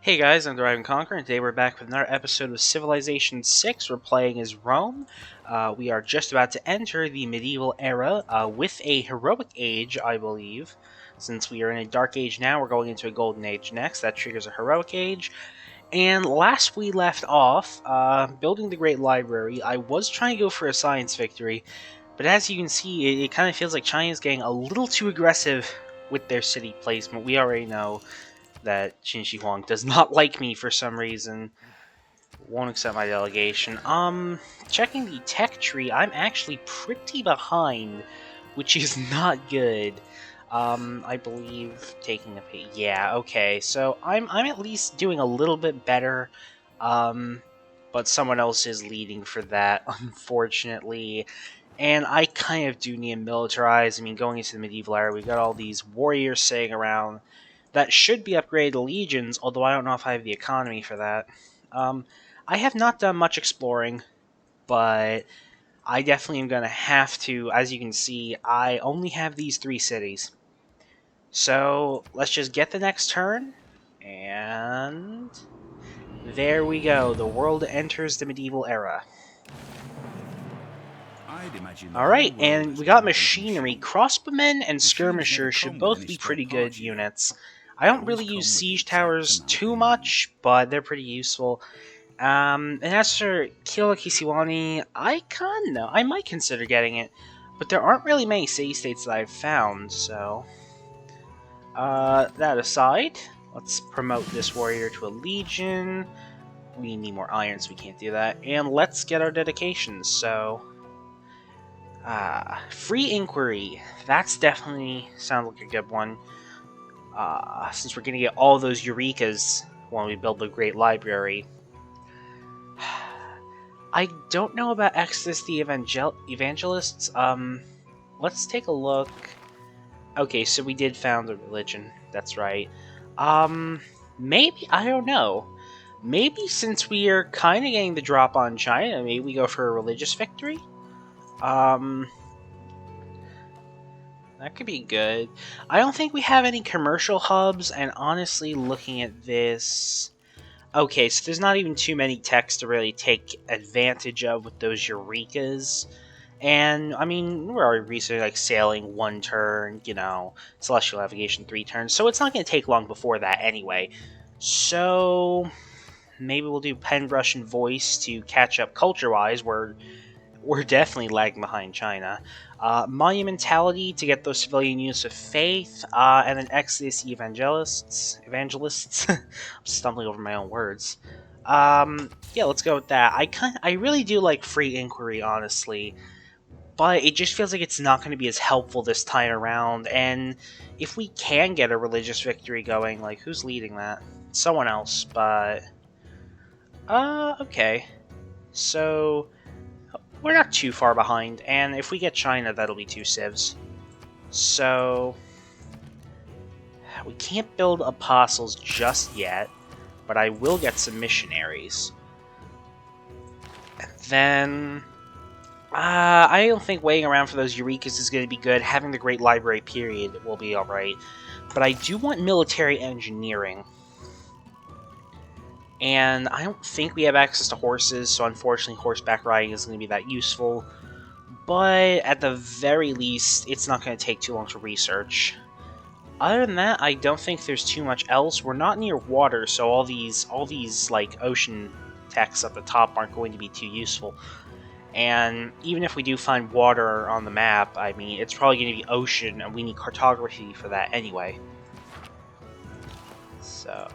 Hey guys, I'm Drive and Conquer, and today we're back with another episode of Civilization 6. We're playing as Rome. We are just about to enter the medieval era with a heroic age, I believe. Since we are in a dark age now, we're going into a golden age next. That triggers a heroic age. And last we left off, building the Great Library, I was trying to go for a science victory, but as you can see, it kind of feels like China's getting a little too aggressive with their city placement. We already know that Qin Shi Huang does not like me for some reason. Won't accept my delegation. Checking the tech tree, I'm actually pretty behind, which is not good. I believe taking a peek. Yeah, okay. So I'm at least doing a little bit better. Um, but someone else is leading for that, unfortunately. And I kind of do need to militarize. I mean, going into the medieval era, we've got all these warriors sitting around that should be upgraded to legions, although I don't know if I have the economy for that. I have not done much exploring, but I definitely am going to have to. As you can see, I only have these three cities. So let's just get the next turn, and there we go. The world enters the medieval era. I'd imagine the whole Alright, world and has we got been made of machinery. machine. Crossbowmen and Machines never skirmishers should come with both any be spare pretty good parts, you know. units. I They don't always really use come with the siege exact towers amount too they need. much, but they're pretty useful. And as for Kilo Kisiwani, I kinda know. I might consider getting it, but there aren't really many city-states that I've found, so... that aside, let's promote this warrior to a legion. We need more iron, so we can't do that. And let's get our dedications, so... free inquiry. That's definitely sounds like a good one. Since we're gonna get all those Eurekas when we build the Great Library. I don't know about Exodus the Evangelists. Let's take a look. Okay, so we did found a religion. That's right. Maybe, I don't know. Maybe since we are kind of getting the drop on China, maybe we go for a religious victory? Um, that could be good. I don't think we have any commercial hubs, and honestly, looking at this... Okay, so there's not even too many techs to really take advantage of with those Eurekas. And, I mean, we're already recently, like, sailing one turn, Celestial Navigation 3 turns, so it's not going to take long before that anyway. So, maybe we'll do Penbrush and Voice to catch up culture-wise. We're definitely lagging behind China. Monumentality to get those civilian units of faith, and then Exodus Evangelists. I'm stumbling over my own words. Yeah, let's go with that. I really do like free inquiry, honestly, but it just feels like it's not going to be as helpful this time around. And if we can get a religious victory going, like who's leading that? Someone else, but okay. So we're not too far behind, and if we get China, that'll be two civs. So we can't build apostles just yet, but I will get some missionaries. And then I don't think waiting around for those Eurekas is going to be good. Having the Great Library period will be alright. But I do want military engineering. And I don't think we have access to horses, so unfortunately horseback riding isn't going to be that useful. But at the very least, it's not going to take too long to research. Other than that, I don't think there's too much else. We're not near water, so all these like ocean techs at the top aren't going to be too useful. And even if we do find water on the map, I mean, it's probably going to be ocean, and we need cartography for that anyway. So,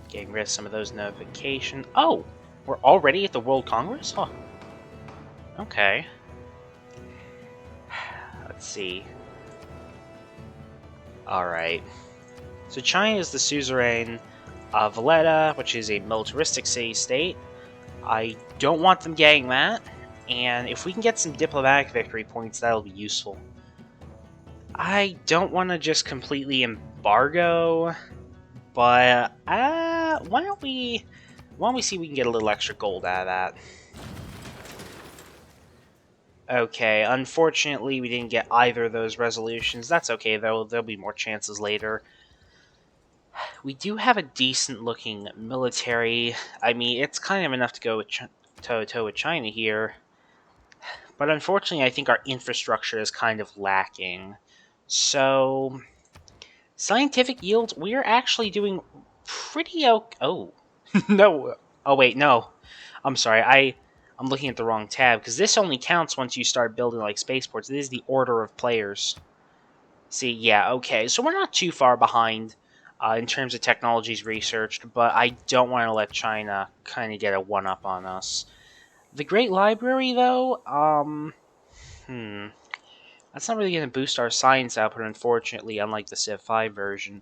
getting rid of some of those notifications. Oh, we're already at the World Congress? Huh. Okay. Let's see. Alright. So China is the suzerain of Valletta, which is a militaristic city-state. I don't want them getting that, and if we can get some diplomatic victory points, that'll be useful. I don't want to just completely embargo, but why don't we see if we can get a little extra gold out of that? Okay, unfortunately we didn't get either of those resolutions. That's okay though, there'll be more chances later. we do have a decent-looking military. I mean, it's kind of enough to go with toe-to-toe with China here. But unfortunately, I think our infrastructure is kind of lacking. So, scientific yield, we're actually doing pretty okay. Oh, no. Oh, wait, no. I'm sorry. I'm looking at the wrong tab, because this only counts once you start building, like, spaceports. This is the order of players. See, yeah, okay. So we're not too far behind in terms of technologies researched, but I don't want to let China kind of get a one-up on us. The Great Library, though, that's not really going to boost our science output, unfortunately, unlike the Civ 5 version.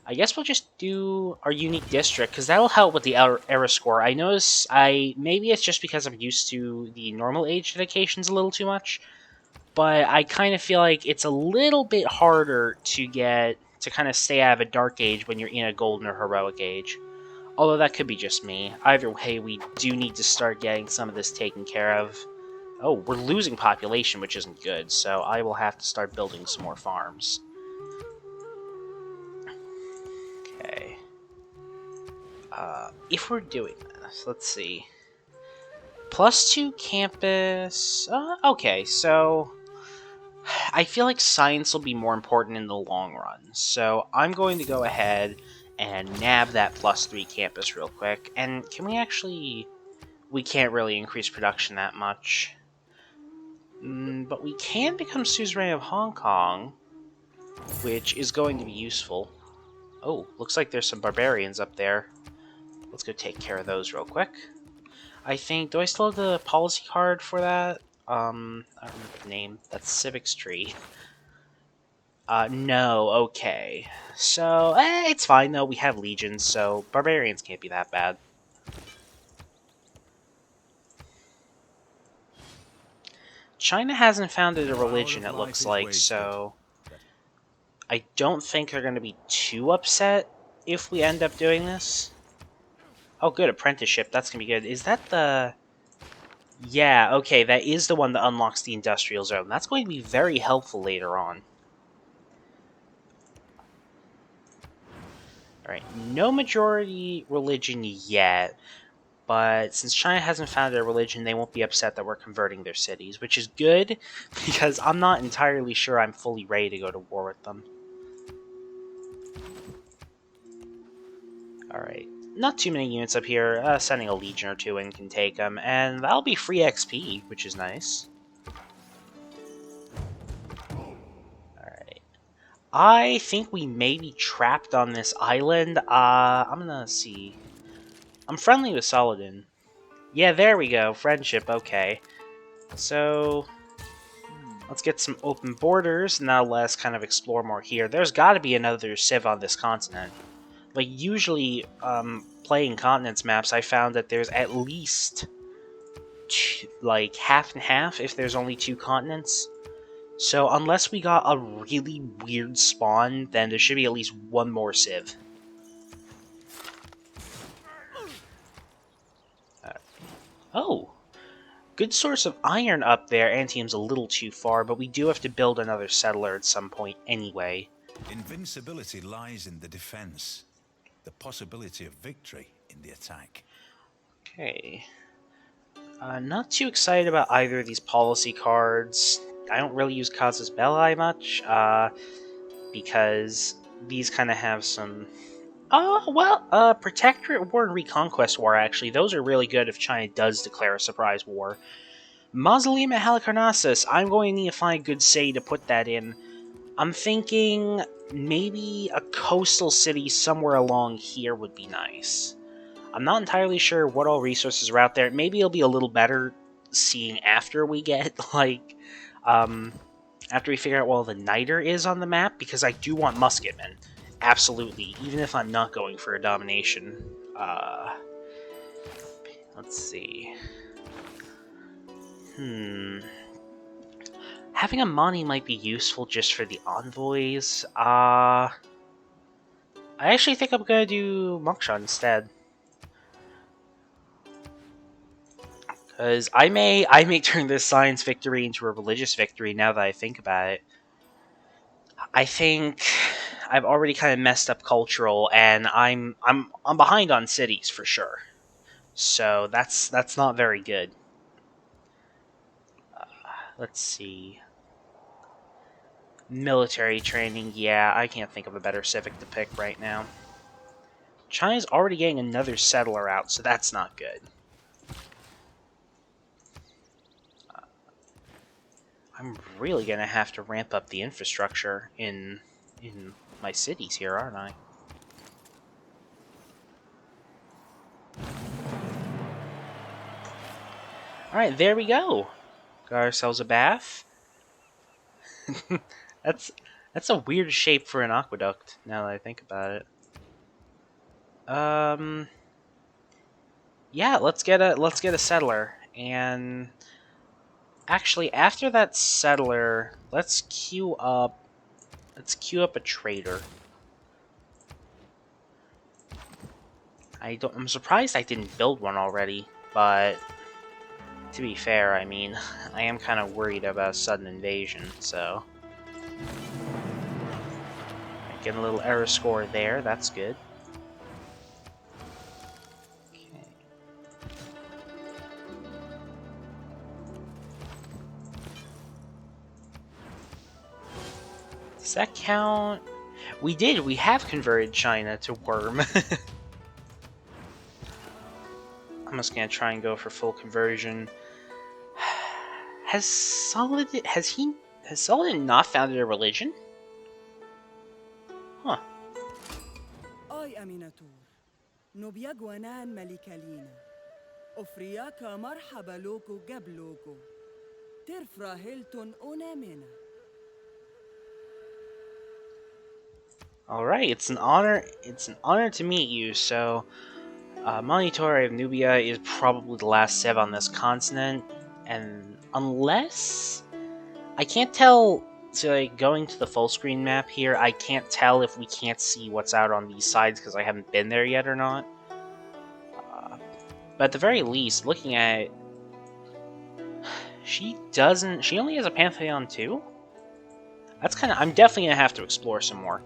I guess we'll just do our unique district, because that'll help with the era score. I notice maybe it's just because I'm used to the normal age dedications a little too much, but I kind of feel like it's a little bit harder to get to kind of stay out of a dark age when you're in a golden or heroic age. Although that could be just me. Either way, we do need to start getting some of this taken care of. Oh, we're losing population, which isn't good, so I will have to start building some more farms. Okay. If we're doing this, let's see. +2 campus... okay, so... I feel like science will be more important in the long run, so I'm going to go ahead and nab that +3 campus real quick. And can we actually... We can't really increase production that much. But we can become suzerain of Hong Kong, which is going to be useful. Oh, looks like there's some barbarians up there. Let's go take care of those real quick. I think... Do I still have the policy card for that? I don't remember the name. That's Civics Tree. No, okay. So, it's fine though, we have legions, so barbarians can't be that bad. China hasn't founded a religion, it looks like, so... I don't think they're going to be too upset if we end up doing this. Oh, good, apprenticeship, that's going to be good. Is that the... Yeah, okay, that is the one that unlocks the industrial zone. That's going to be very helpful later on. Alright, no majority religion yet, but since China hasn't founded a religion, they won't be upset that we're converting their cities, which is good, because I'm not entirely sure I'm fully ready to go to war with them. Alright, not too many units up here. Sending a legion or two in can take them, and that'll be free XP, which is nice. Alright. I think we may be trapped on this island. I'm gonna see. I'm friendly with Saladin. Yeah, there we go. Friendship, okay. So, let's get some open borders. Now let's kind of explore more here. There's got to be another Civ on this continent. Like, usually, playing continents maps, I found that there's at least, like, half and half if there's only 2 continents. So, unless we got a really weird spawn, then there should be at least one more Civ. Oh! Good source of iron up there. Antium's a little too far, but we do have to build another settler at some point anyway. Invincibility lies in the defense. The possibility of victory in the attack. Okay. Not too excited about either of these policy cards. I don't really use Casus Belli much, because these kind of have some... Protectorate War and Reconquest War, actually. Those are really good if China does declare a surprise war. Mausoleum at Halicarnassus. I'm going to need to find a good city to put that in. I'm thinking maybe a coastal city somewhere along here would be nice. I'm not entirely sure what all resources are out there. Maybe it'll be a little better seeing after we get, like, after we figure out what the Niter is on the map, because I do want musketmen. Absolutely, even if I'm not going for a domination. Let's see. Having a Mani might be useful just for the envoys. I actually think I'm gonna do Moksha instead. Because I may turn this science victory into a religious victory now that I think about it. I think I've already kind of messed up cultural, and I'm behind on cities for sure. So that's not very good. Let's see. Military training, yeah, I can't think of a better civic to pick right now. China's already getting another settler out, so that's not good. I'm really gonna have to ramp up the infrastructure in my cities here, aren't I? Alright, there we go. Got ourselves a bath. that's that's a weird shape for an aqueduct, now that I think about it. Yeah, let's get a settler. And actually after that settler, let's queue up a trader. I'm surprised I didn't build one already, but to be fair, I mean, I am kind of worried about a sudden invasion, so getting a little error score there, that's good. Okay. Does that count? We have converted China to worm. I'm just gonna try and go for full conversion. Has Saladin not founded a religion? Huh. آي أميناتور نوبيا جوانان ملكة لينا أفرياكا مرحبا لوكو جبلوكو ترفرا هيلتون أونامنا. All right, it's an honor. It's an honor to meet you. So, Monitor of Nubia is probably the last civ on this continent, and unless I can't tell. So, like, going to the full screen map here, I can't tell if we can't see what's out on these sides because I haven't been there yet or not. But at the very least, looking at it, she doesn't. She only has a Pantheon too. That's kind of. I'm definitely gonna have to explore some more,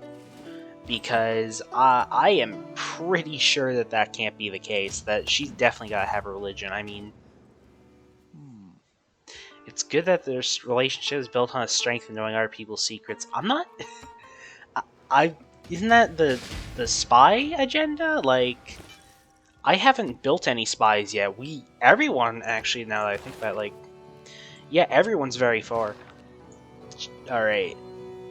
because I am pretty sure that can't be the case. That she's definitely got to have a religion. I mean, it's good that their relationship is built on a strength of knowing other people's secrets. I'm not. I isn't that the spy agenda? Like, I haven't built any spies yet. Everyone actually. Now that I think about it, like, yeah, everyone's very far. All right,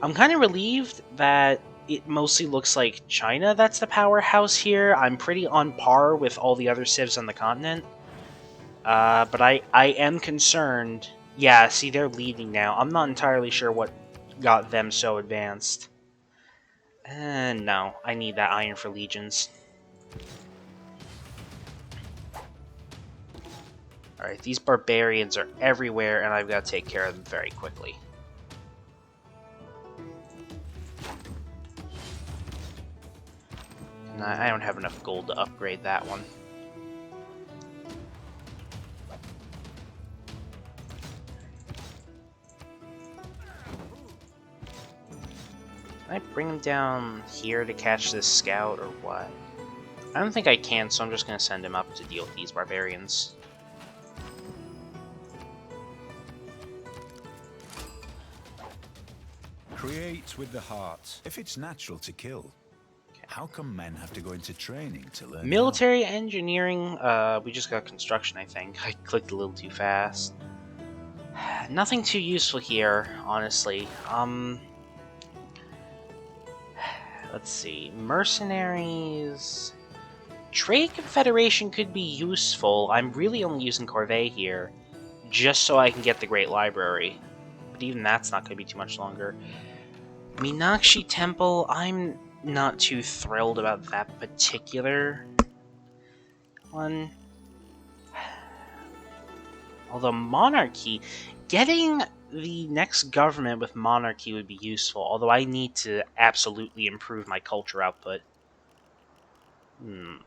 I'm kind of relieved that it mostly looks like China that's the powerhouse here. I'm pretty on par with all the other civs on the continent. But I am concerned. Yeah, see, they're leading now. I'm not entirely sure what got them so advanced. No, I need that iron for legions. Alright, these barbarians are everywhere, and I've got to take care of them very quickly. And I don't have enough gold to upgrade that one. Can I bring him down here to catch this scout, or what? I don't think I can, so I'm just going to send him up to deal with these barbarians. Create with the heart. If it's natural to kill, how come men have to go into training to learn? Military engineering, we just got construction, I think. I clicked a little too fast. Nothing too useful here, honestly. Let's see. Mercenaries. Trade Confederation could be useful. I'm really only using Corvée here, just so I can get the Great Library. But even that's not going to be too much longer. Meenakshi Temple, I'm not too thrilled about that particular one. Although Monarchy, getting the next government with Monarchy would be useful, although I need to absolutely improve my culture output. I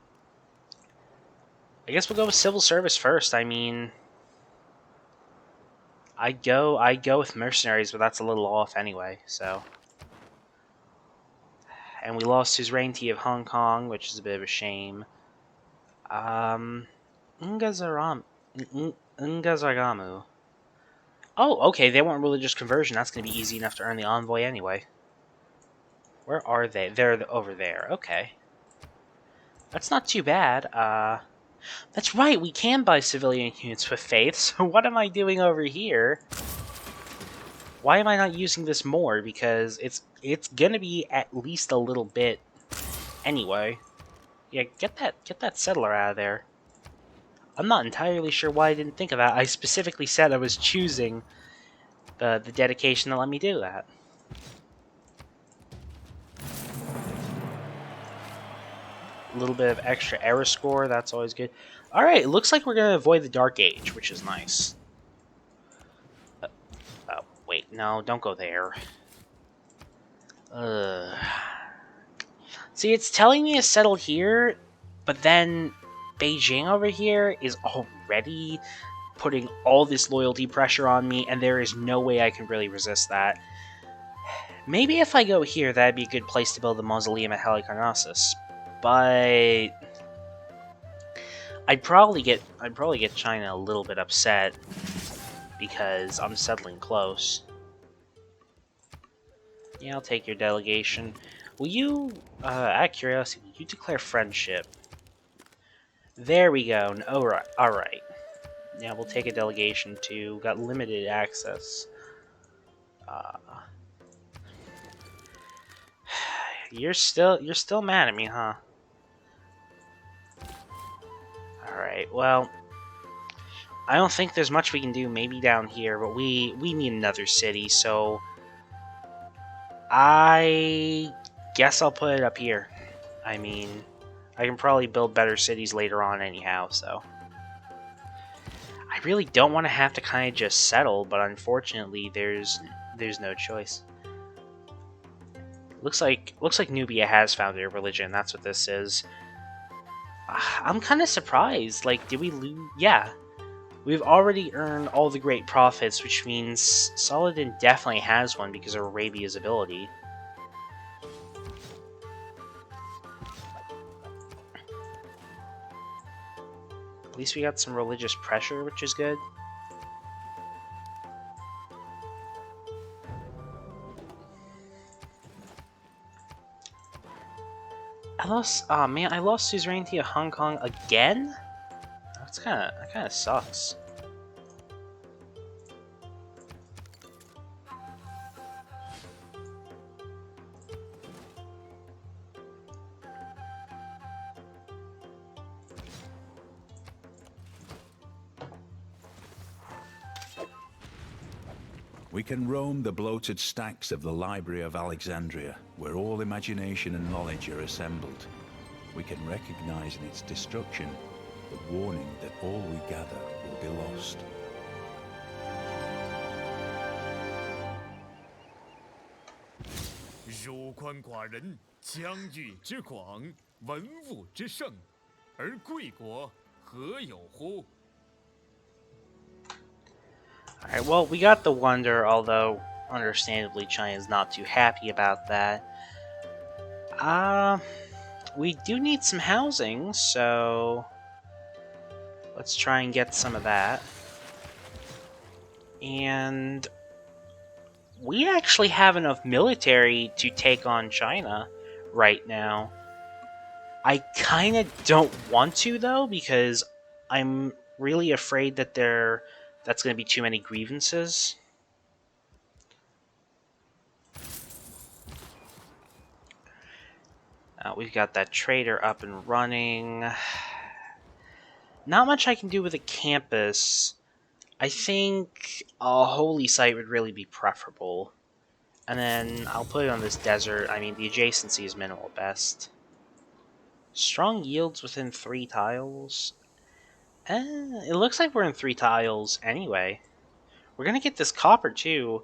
guess we'll go with civil service first. I mean, I'd go with mercenaries, but that's a little off anyway, so. And we lost suzerainty of Hong Kong, which is a bit of a shame. Ngazargamu. Oh, okay, they want religious conversion. That's going to be easy enough to earn the envoy anyway. Where are they? They're over there. Okay. That's not too bad. That's right, we can buy civilian units with faith, so what am I doing over here? Why am I not using this more? Because it's gonna be at least a little bit anyway. Yeah, get that settler out of there. I'm not entirely sure why I didn't think of that. I specifically said I was choosing the dedication that let me do that. A little bit of extra error score, that's always good. Alright, it looks like we're going to avoid the Dark Age, which is nice. Oh, wait, no, don't go there. See, it's telling me to settle here, but then Beijing over here is already putting all this loyalty pressure on me, and there is no way I can really resist that. Maybe if I go here, that'd be a good place to build the mausoleum at Halicarnassus, but I'd probably get China a little bit upset because I'm settling close. Yeah, I'll take your delegation. Will you, out of curiosity, will you declare friendship? There we go. Alright. Yeah, we'll take a delegation too. Got limited access. You're still mad at me, huh? Alright, well, I don't think there's much we can do maybe down here, but we need another city, so I guess I'll put it up here. I mean, I can probably build better cities later on anyhow, so I really don't want to have to kind of just settle, but unfortunately there's no choice. Looks like Nubia has founded a religion. That's what this is. I'm kind of surprised. Like, did we lose? Yeah. We've already earned all the great profits, which means Saladin definitely has one because of Arabia's ability. At least we got some religious pressure, which is good. I lost suzerainty of Hong Kong again? That kinda sucks. We can roam the bloated stacks of the Library of Alexandria, where all imagination and knowledge are assembled. We can recognize in its destruction the warning that all we gather will be lost. Alright, well, we got the Wonder, although, understandably, China's not too happy about that. We do need some housing, so let's try and get some of that. And we actually have enough military to take on China right now. I kind of don't want to, though, because I'm really afraid that that's going to be too many grievances. We've got that trader up and running. Not much I can do with a campus. I think a holy site would really be preferable. And then I'll put it on this desert. I mean, the adjacency is minimal at best. Strong yields within 3 tiles. It looks like we're in 3 tiles anyway. We're going to get this copper too.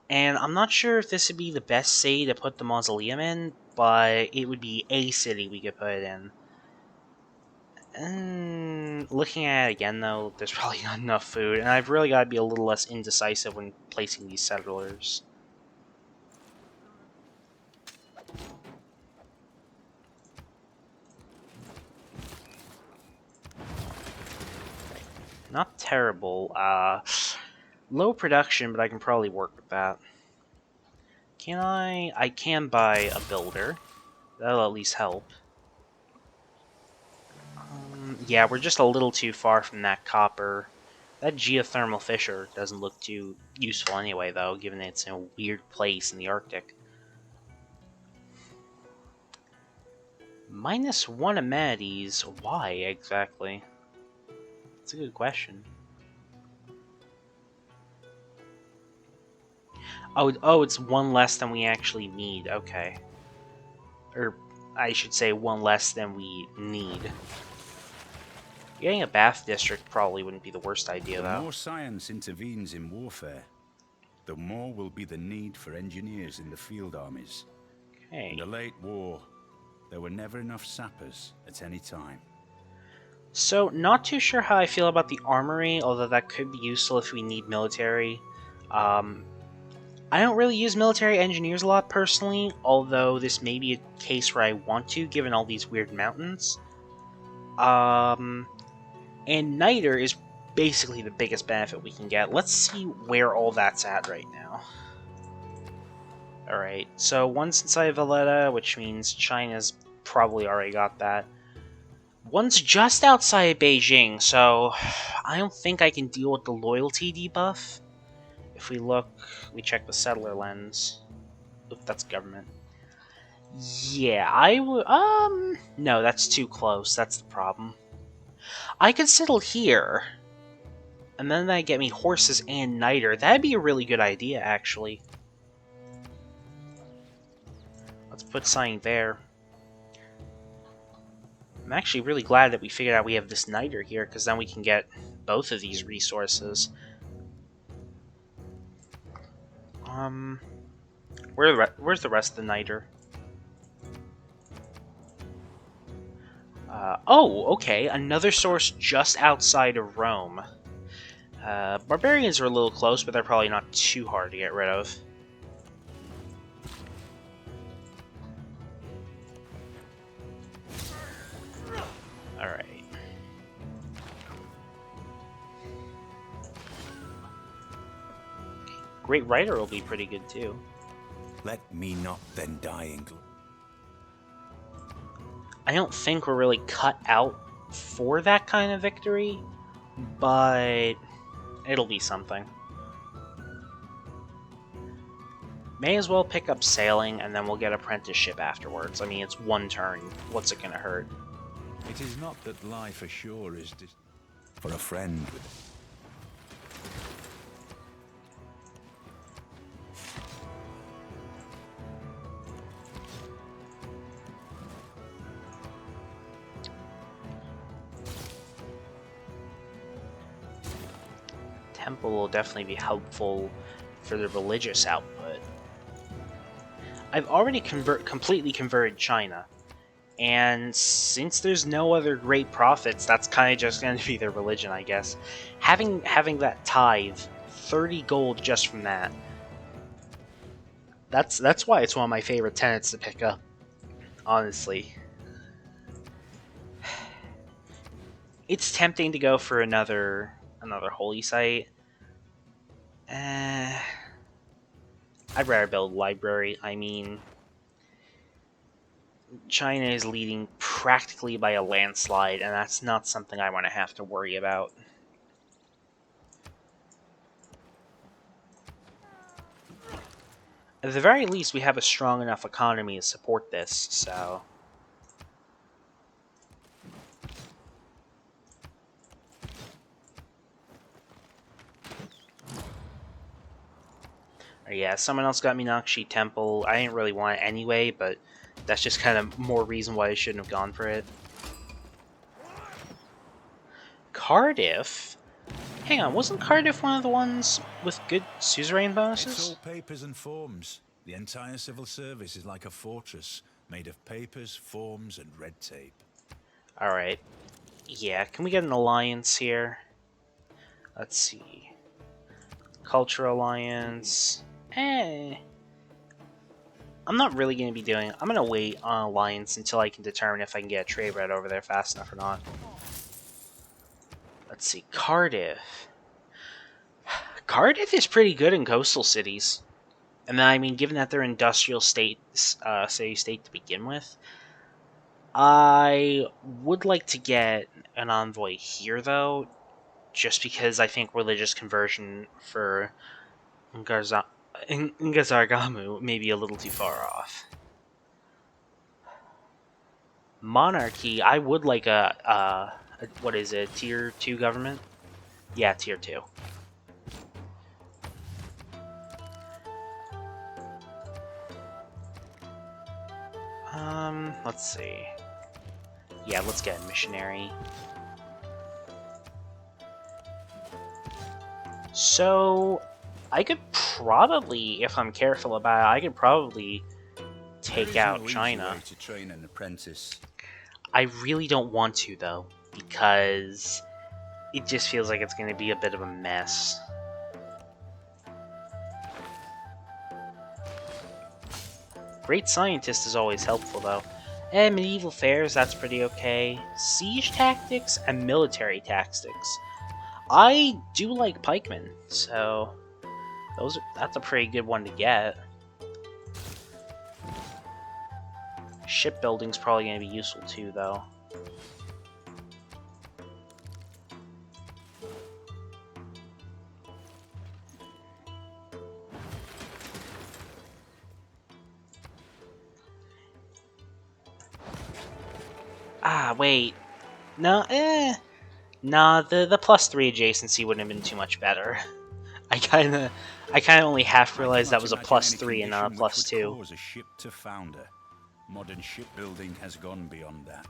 And I'm not sure if this would be the best city to put the mausoleum in, but it would be a city we could put it in. And looking at it again, though, there's probably not enough food, and I've really got to be a little less indecisive when placing these settlers. Not terrible. Low production, but I can probably work with that. Can I? I can buy a builder. That'll at least help. Yeah, we're just a little too far from that copper. That geothermal fissure doesn't look too useful anyway, though, given it's in a weird place in the Arctic. -1 amenities. Why exactly? That's a good question. Oh, it's one less than we actually need. Okay. Or, I should say, one less than we need. Getting a bath district probably wouldn't be the worst idea, The though. more science intervenes in warfare, the more will be the need for engineers in the field armies. Okay. In the late war, there were never enough sappers at any time. So, not too sure how I feel about the armory, although that could be useful if we need military. I don't really use military engineers a lot personally, although this may be a case where I want to, given all these weird mountains. And Niter is basically the biggest benefit we can get. Let's see where all that's at right now. Alright, so one's inside Valletta, which means China's probably already got that. One's just outside Beijing, so I don't think I can deal with the loyalty debuff. If we look, we check the settler lens. Oop, that's government. Yeah, I would. No, that's too close. That's the problem. I could settle here, and then that get me horses and niter. That'd be a really good idea, actually. Let's put something there. I'm actually really glad that we figured out we have this niter here, because then we can get both of these resources. Where's the rest of the niter? Oh, okay, another source just outside of Rome. Barbarians are a little close, but they're probably not too hard to get rid of. Alright. Great Writer will be pretty good too. Let me not then die in glory. I don't think we're really cut out for that kind of victory, but it'll be something. May as well pick up sailing, and then we'll get apprenticeship afterwards. I mean, it's one turn. What's it gonna hurt? It is not that life ashore is for a friend with... Temple will definitely be helpful for the religious output. I've already completely converted China, and since there's no other great prophets, that's kind of just going to be their religion, I guess. Having that tithe, 30 gold just from that. That's why it's one of my favorite tenets to pick up, honestly. It's tempting to go for another holy site. I'd rather build a library. I mean, China is leading practically by a landslide, and that's not something I want to have to worry about. At the very least, we have a strong enough economy to support this, so... Yeah, someone else got Meenakshi Temple. I didn't really want it anyway, but that's just kind of more reason why I shouldn't have gone for it. Cardiff? Hang on, wasn't Cardiff one of the ones with good suzerain bonuses? It's all papers and forms. The entire civil service is like a fortress, made of papers, forms, and red tape. Alright. Yeah, can we get an alliance here? Let's see. Cultural alliance... I'm not really going to be doing... I'm going to wait on alliance until I can determine if I can get a trade route over there fast enough or not. Let's see, Cardiff. Cardiff is pretty good in coastal cities. And then, I mean, given that they're industrial states, city-state to begin with, I would like to get an envoy here, though, just because I think religious conversion for Ngazargamu may be a little too far off. Monarchy, I would like what is it, tier 2 government? Yeah, tier 2. Let's see. Yeah, let's get a missionary. So, I could probably, if I'm careful about it, I could probably take out China. To train an apprentice. I really don't want to, though, because it just feels like it's going to be a bit of a mess. Great scientist is always helpful, though. And medieval fairs, that's pretty okay. Siege tactics and military tactics. I do like pikemen, so that's a pretty good one to get. Shipbuilding's probably going to be useful too, though. Ah, wait. No, Nah, the +3 adjacency wouldn't have been too much better. I kinda only half realized that was a +3 and not a +2. Cause a ship to founder. Modern shipbuilding has gone beyond that.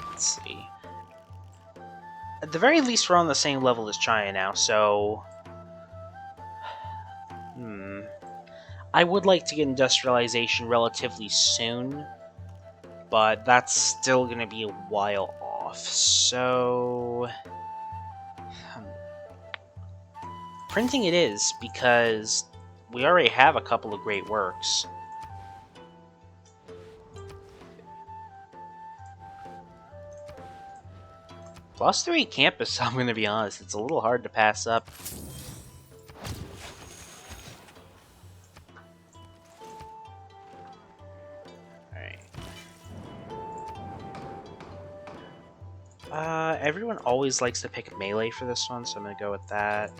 Let's see. At the very least, we're on the same level as China now, so... I would like to get industrialization relatively soon, but that's still going to be a while off, so... Printing it is, because we already have a couple of great works. +3 campus, I'm going to be honest, it's a little hard to pass up. Everyone always likes to pick melee for this one, so I'm gonna go with that.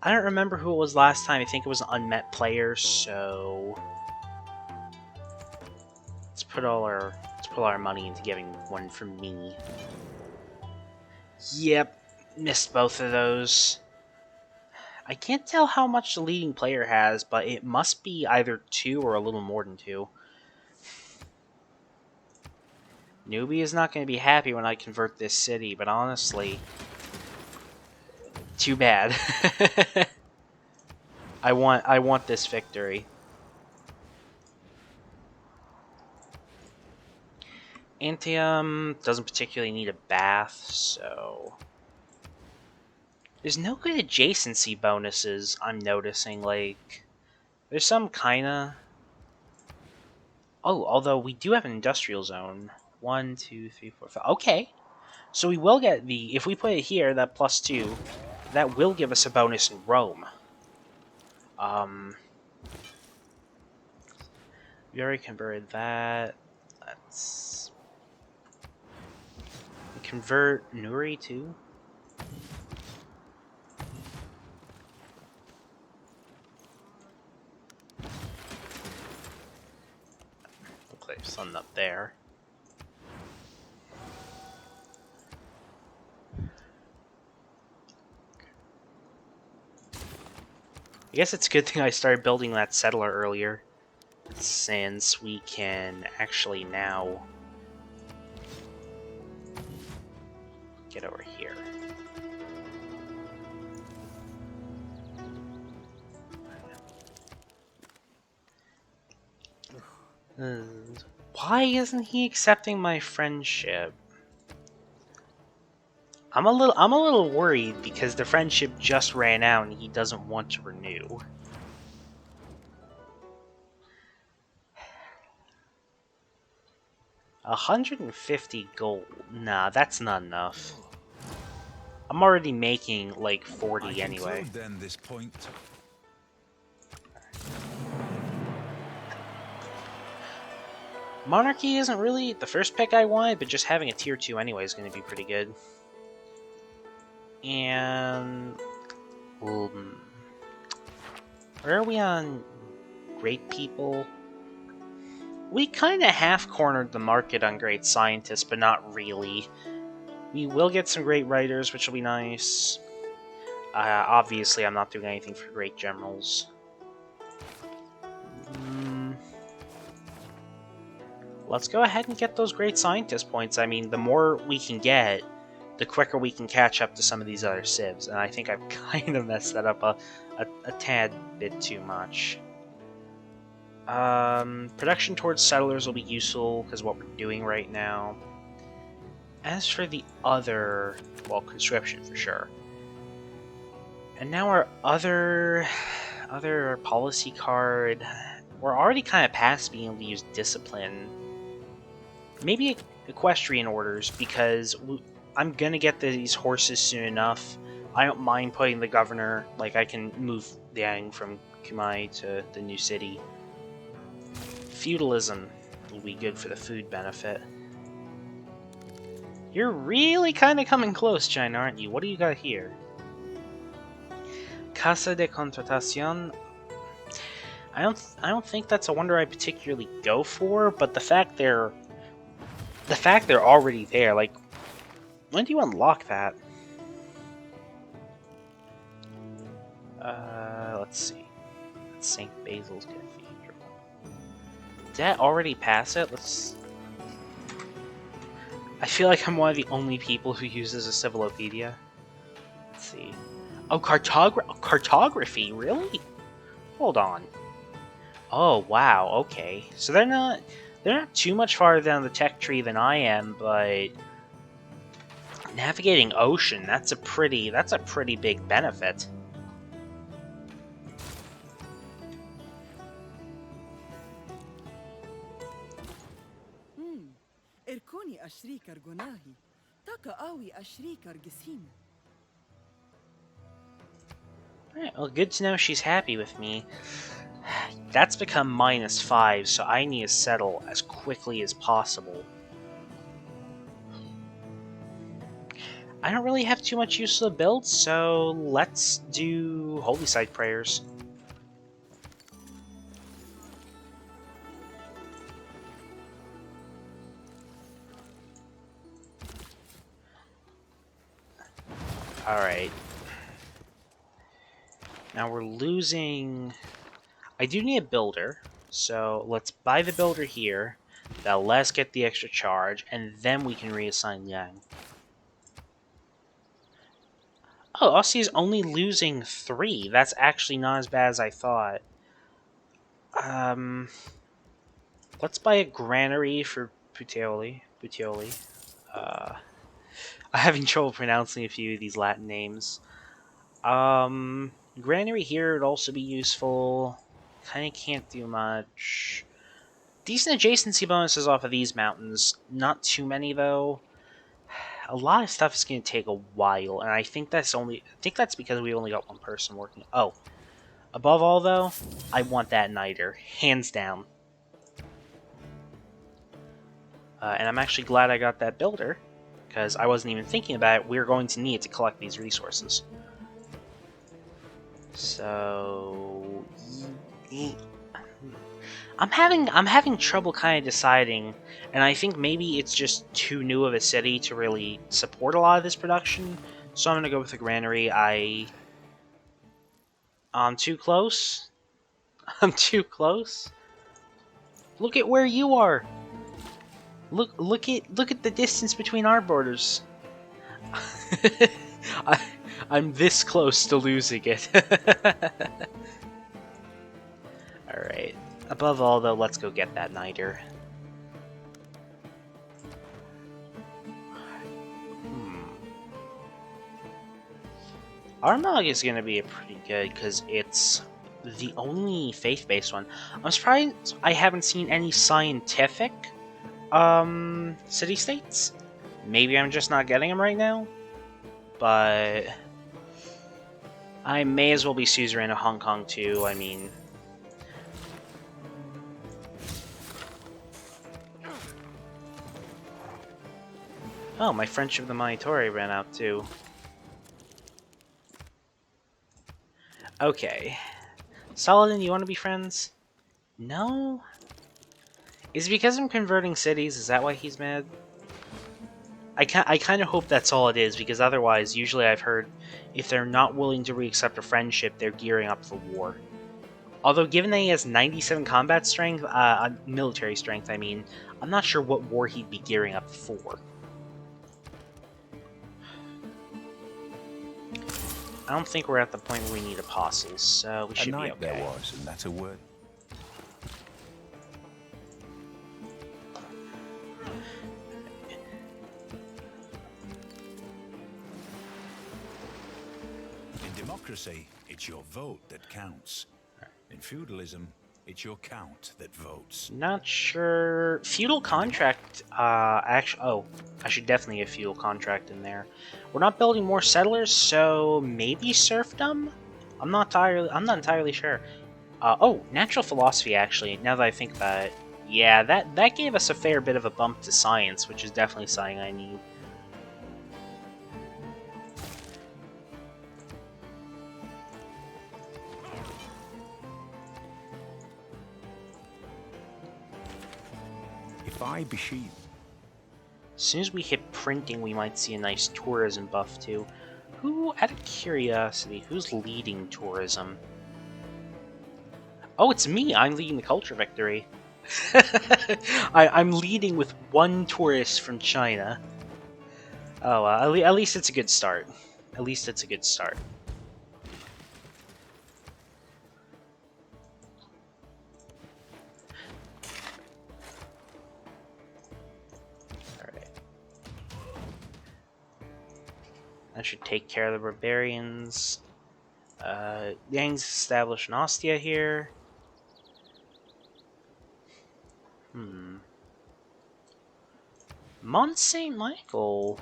I don't remember who it was last time. I think it was an unmet player, so let's put all our money into getting one from me. Yep, missed both of those. I can't tell how much the leading player has, but it must be either 2 or a little more than 2. Newbie is not going to be happy when I convert this city, but honestly, too bad. I want this victory. Antium doesn't particularly need a bath, so... There's no good adjacency bonuses, I'm noticing, like... There's some kinda... Oh, although we do have an industrial zone. 1, 2, 3, 4, 5. Okay. So we will get the... If we put it here, that +2, that will give us a bonus in Rome. We already converted that. Let's... convert Nuri too. Looks like there's something up there. I guess it's a good thing I started building that settler earlier, since we can actually now get over here. Why isn't he accepting my friendship? I'm a little worried because the friendship just ran out and he doesn't want to renew. 150 gold. Nah, that's not enough. I'm already making like 40 anyway. Then this point. Monarchy isn't really the first pick I wanted, but just having a tier 2 anyway is going to be pretty good. And where are we on great people? We kind of half-cornered the market on great scientists, but not really. We will get some great writers, which will be nice. Obviously, I'm not doing anything for great generals. Let's go ahead and get those great scientist points. I mean, the more we can get, the quicker we can catch up to some of these other civs. And I think I've kind of messed that up a tad bit too much. Production towards settlers will be useful, because what we're doing right now. As for the other, well, conscription for sure. And now our other policy card, we're already kind of past being able to use discipline. Maybe equestrian orders, because I'm gonna get these horses soon enough. I don't mind putting the governor, like I can move Yang from Kumai to the new city. Feudalism will be good for the food benefit. You're really kind of coming close, China, aren't you? What do you got here? Casa de Contratación. I don't think that's a wonder I particularly go for, but the fact they're already there, like, when do you unlock that? Let's see. St. Basil's Cathedral. Did that already pass it? I feel like I'm one of the only people who uses a Civilopedia. Let's see. Oh, cartography? Really? Hold on. Oh, wow, okay. So they're not too much farther down the tech tree than I am, but navigating ocean, that's a pretty big benefit. إركوني أشريك أرجوناهي تاكا أوي أشريك أرجسين. Alright, well, good to know she's happy with me. That's become -5, so I need to settle as quickly as possible. I don't really have too much use for the build, so let's do Holy Site prayers. Alright. Now we're losing... I do need a builder, so let's buy the builder here. That'll let us get the extra charge, and then we can reassign Yang. Oh, Aussie is only losing 3. That's actually not as bad as I thought. Let's buy a granary for Puteoli. I'm having trouble pronouncing a few of these Latin names. Granary here would also be useful. Kinda can't do much. Decent adjacency bonuses off of these mountains. Not too many, though. A lot of stuff is going to take a while, and I think that's because we only got one person working. Oh. Above all, though, I want that Niter. Hands down. And I'm actually glad I got that builder, because I wasn't even thinking about it. We're going to need to collect these resources. So... I'm having trouble kind of deciding, and I think maybe it's just too new of a city to really support a lot of this production, so I'm going to go with the granary. I'm too close? I'm too close? Look at where you are! Look at the distance between our borders. I'm this close to losing it. Alright. Above all, though, let's go get that Niter. Armagh is going to be pretty good, because it's the only faith-based one. I'm surprised I haven't seen any scientific city-states. Maybe I'm just not getting them right now, but I may as well be suzerain of Hong Kong too. I mean, oh, my friendship with the Monitori ran out too. Okay, Saladin, you want to be friends? No? Is it because I'm converting cities? Is that why he's mad? I kind of hope that's all it is, because otherwise, usually I've heard if they're not willing to re-accept a friendship, they're gearing up for war. Although, given that he has 97 combat strength, military strength, I mean, I'm not sure what war he'd be gearing up for. I don't think we're at the point where we need apostles, so we should be okay. There was, and that's a word. In democracy, it's your vote that counts. In feudalism, it's your count that votes. Not sure. Feudal contract. Actually, oh, I should definitely get feudal contract in there. We're not building more settlers, so maybe serfdom. I'm not entirely sure. Oh, natural philosophy. Actually, now that I think about it, yeah, that gave us a fair bit of a bump to science, which is definitely something I need. If I be sheep. As soon as we hit printing, we might see a nice tourism buff too. Who, out of curiosity, who's leading tourism? Oh, it's me! I'm leading the culture victory. I'm leading with one tourist from China. Oh, at least it's a good start. At least it's a good start. That should take care of the barbarians. Yang's established an Ostia here. Mont St. Michael.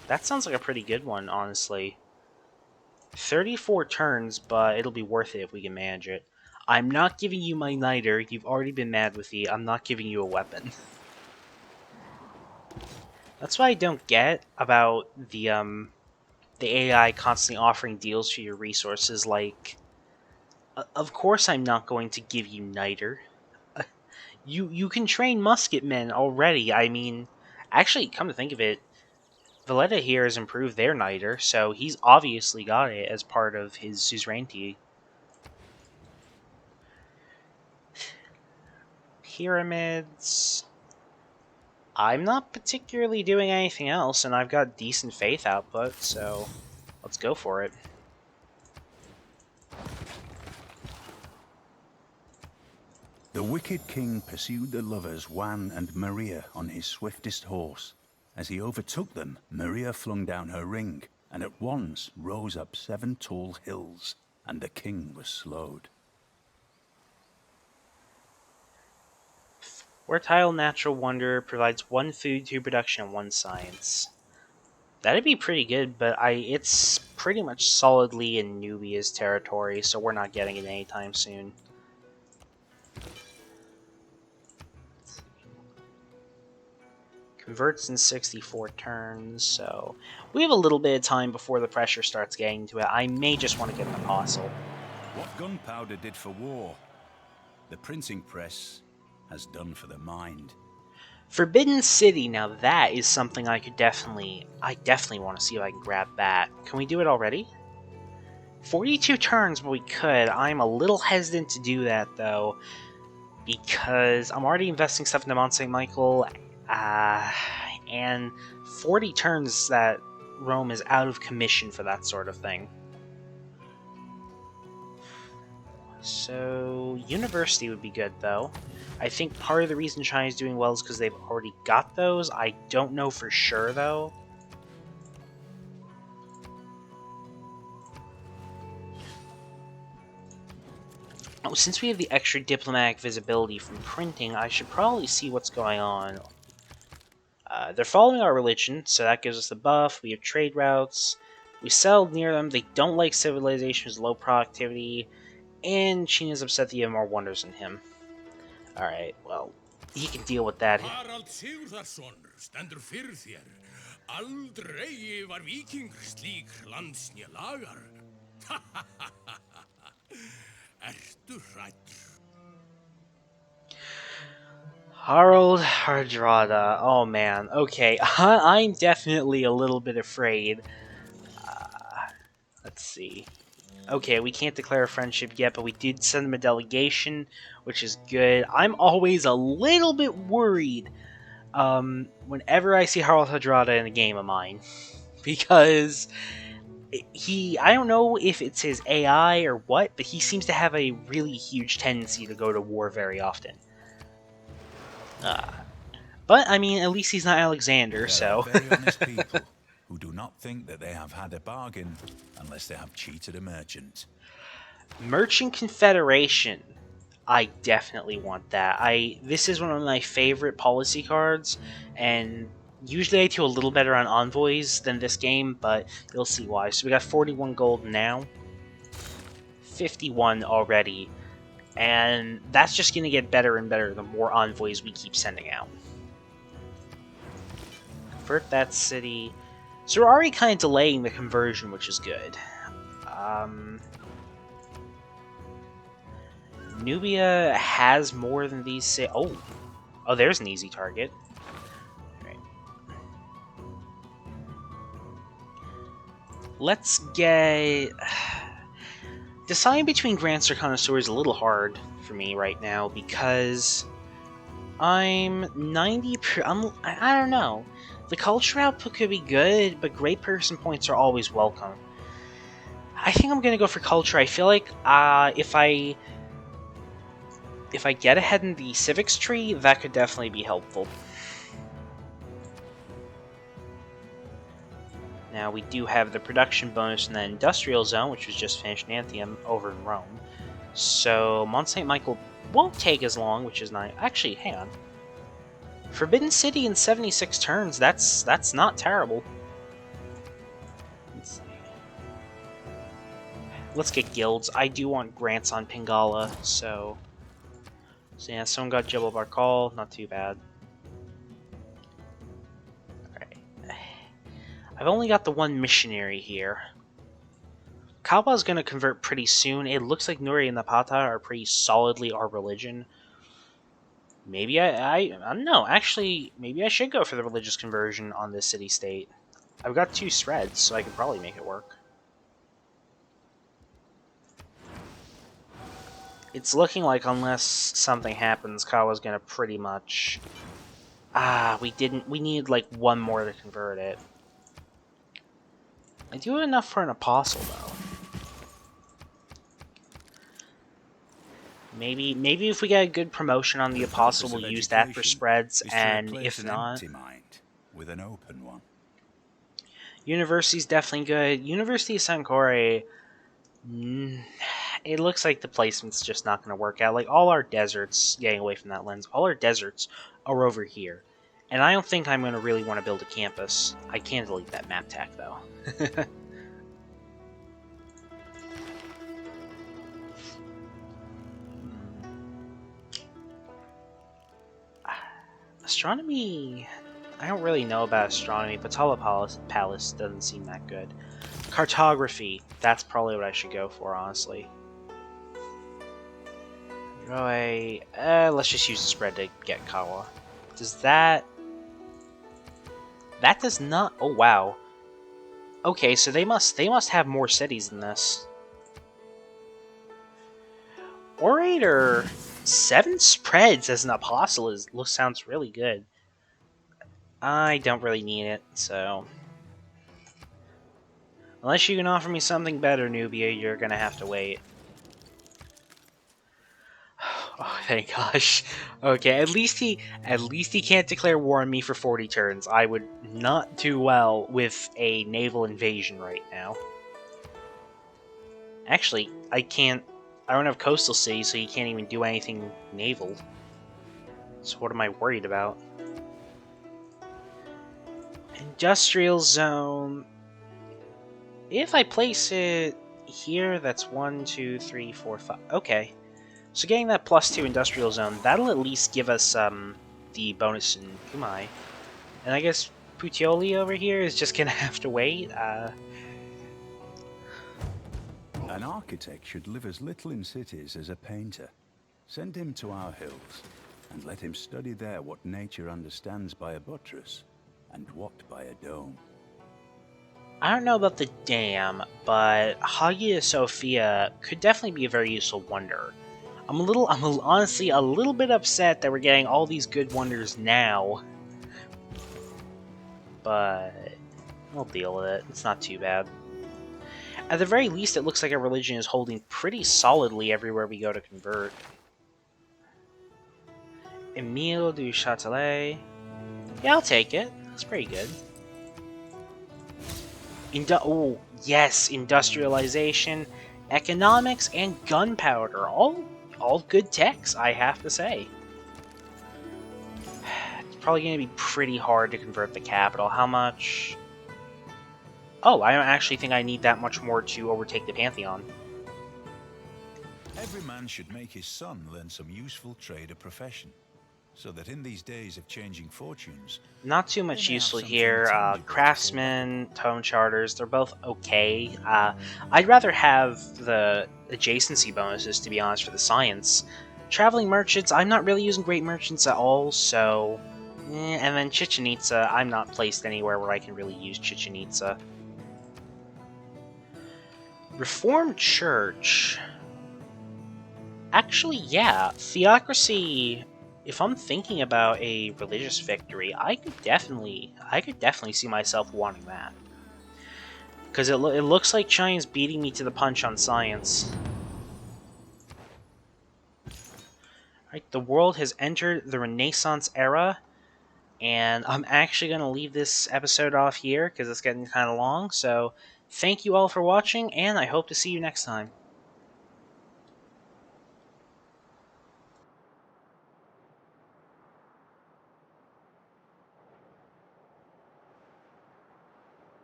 That sounds like a pretty good one, honestly. 34 turns, but it'll be worth it if we can manage it. I'm not giving you my Niter. You've already been mad with me. I'm not giving you a weapon. That's what I don't get about the AI constantly offering deals for your resources, like, of course I'm not going to give you Niter. You can train musketmen already. I mean, actually, come to think of it, Valletta here has improved their Niter, so he's obviously got it as part of his suzerainty. Pyramids. I'm not particularly doing anything else, and I've got decent faith output, so let's go for it. The wicked king pursued the lovers Juan and Maria on his swiftest horse. As he overtook them, Maria flung down her ring, and at once rose up 7 tall hills, and the king was slowed. Fertile natural wonder provides 1 food, 2 production, and 1 science. That'd be pretty good, but it's pretty much solidly in Nubia's territory, so we're not getting it anytime soon. Converts in 64 turns, so we have a little bit of time before the pressure starts getting to it. I may just want to get an apostle. What gunpowder did for war, the printing press has done for the mind. Forbidden City, now that is something I definitely want to see if I can grab that. Can we do it already? 42 turns, but we could. I'm a little hesitant to do that, though, because I'm already investing stuff into Mont St. Michael, and 40 turns that Rome is out of commission for that sort of thing. So, University would be good, though. I think part of the reason China's doing well is because they've already got those. I don't know for sure, though. Oh, since we have the extra diplomatic visibility from printing, I should probably see what's going on They're following our religion, so that gives us the buff. We have trade routes. We settled near them. They don't like civilization with low productivity. And China's upset that you have more wonders than him. Alright, well, he can deal with that. Harald Sigurðarson stendur fyrir þér. Aldrei var víking slík landsnja lagar. Ertu hræddur? Harald Hardrada. Oh man, okay. I'm definitely a little bit afraid. Let's see. Okay, we can't declare a friendship yet, but we did send them a delegation, which is good. I'm always a little bit worried whenever I see Harald Hardrada in a game of mine. Because I don't know if it's his AI or what, but he seems to have a really huge tendency to go to war very often. But, I mean, at least he's not Alexander, so... There are very honest people who do not think that they have had a bargain unless they have cheated a merchant. Merchant Confederation. I definitely want that. This is one of my favorite policy cards, and usually I do a little better on envoys than this game, but you'll see why. So we got 41 gold now, 51 already, and that's just going to get better and better the more envoys we keep sending out. Convert that city. So we're already kind of delaying the conversion, which is good. Nubia has more than these. Oh, there's an easy target. Right. Let's get. Deciding between Grants or Connoisseur is a little hard for me right now because I'm 90. I don't know. The culture output could be good, but great person points are always welcome. I think I'm gonna go for culture. I feel like if I get ahead in the civics tree, that could definitely be helpful. Now we do have the production bonus in the industrial zone, which was just finished in Anthium over in Rome. So Mont St. Michael won't take as long, which is nice. Actually, hang on. Forbidden City in 76 turns, that's not terrible. Let's see. Let's get guilds. I do want grants on Pingala, so yeah, someone got Jebel Barkal, not too bad. Alright. I've only got the one missionary here. Kaba's gonna convert pretty soon. It looks like Nuri and Napata are pretty solidly our religion. Maybe I don't know. Actually, maybe I should go for the religious conversion on this city-state. I've got 2 spreads, so I can probably make it work. It's looking like unless something happens, Kawa's gonna pretty much... we need like one more to convert it. I do have enough for an apostle, though. Maybe if we get a good promotion on the apostle, we'll use that for spreads, and if not... Empty mind with an open one. University's definitely good. University of Sankore... It looks like the placement's just not going to work out. Like, all our deserts, getting away from that lens, all our deserts are over here. And I don't think I'm going to really want to build a campus. I can delete that map tag, though. Astronomy... I don't really know about astronomy. Patala Palace doesn't seem that good. Cartography. That's probably what I should go for, honestly. Let's just use the spread to get Kawa. Does that... That does not... Oh, wow. Okay, so they must have more cities than this. Orator... 7 spreads as an apostle sounds really good. I don't really need it, so... Unless you can offer me something better, Nubia, you're gonna have to wait. Oh, thank gosh. Okay, at least he can't declare war on me for 40 turns. I would not do well with a naval invasion right now. Actually, I don't have coastal cities, so he can't even do anything naval. So what am I worried about? industrial zone. If I place it here, that's 1, 2, 3, 4, 5. Okay. So getting that +2 industrial zone, that'll at least give us the bonus in Kumai. And I guess Puteoli over here is just gonna have to wait. An architect should live as little in cities as a painter. Send him to our hills, and let him study there what nature understands by a buttress, and what by a dome. I don't know about the dam, but Hagia Sophia could definitely be a very useful wonder. I'm honestly a little bit upset that we're getting all these good wonders now. But we'll deal with it. It's not too bad. At the very least, it looks like our religion is holding pretty solidly everywhere we go to convert. Emile du Châtelet. Yeah, I'll take it. That's pretty good. Oh, yes, industrialization, economics, and gunpowder. All good techs, I have to say. It's probably going to be pretty hard to convert the capital. How much? Oh, I don't actually think I need that much more to overtake the Pantheon. Every man should make his son learn some useful trade or profession, so that in these days of changing fortunes... Not too much useful here. Craftsmen, Tome Charters, they're both okay. I'd rather have the adjacency bonuses, to be honest, for the science. Traveling merchants, I'm not really using great merchants at all, so... And then Chichen Itza, I'm not placed anywhere where I can really use Chichen Itza. Reformed Church... Actually, yeah, Theocracy... If I'm thinking about a religious victory, I could definitely see myself wanting that. Because it looks like China's beating me to the punch on science. Alright, the world has entered the Renaissance era, and I'm actually going to leave this episode off here because it's getting kind of long, so thank you all for watching, and I hope to see you next time.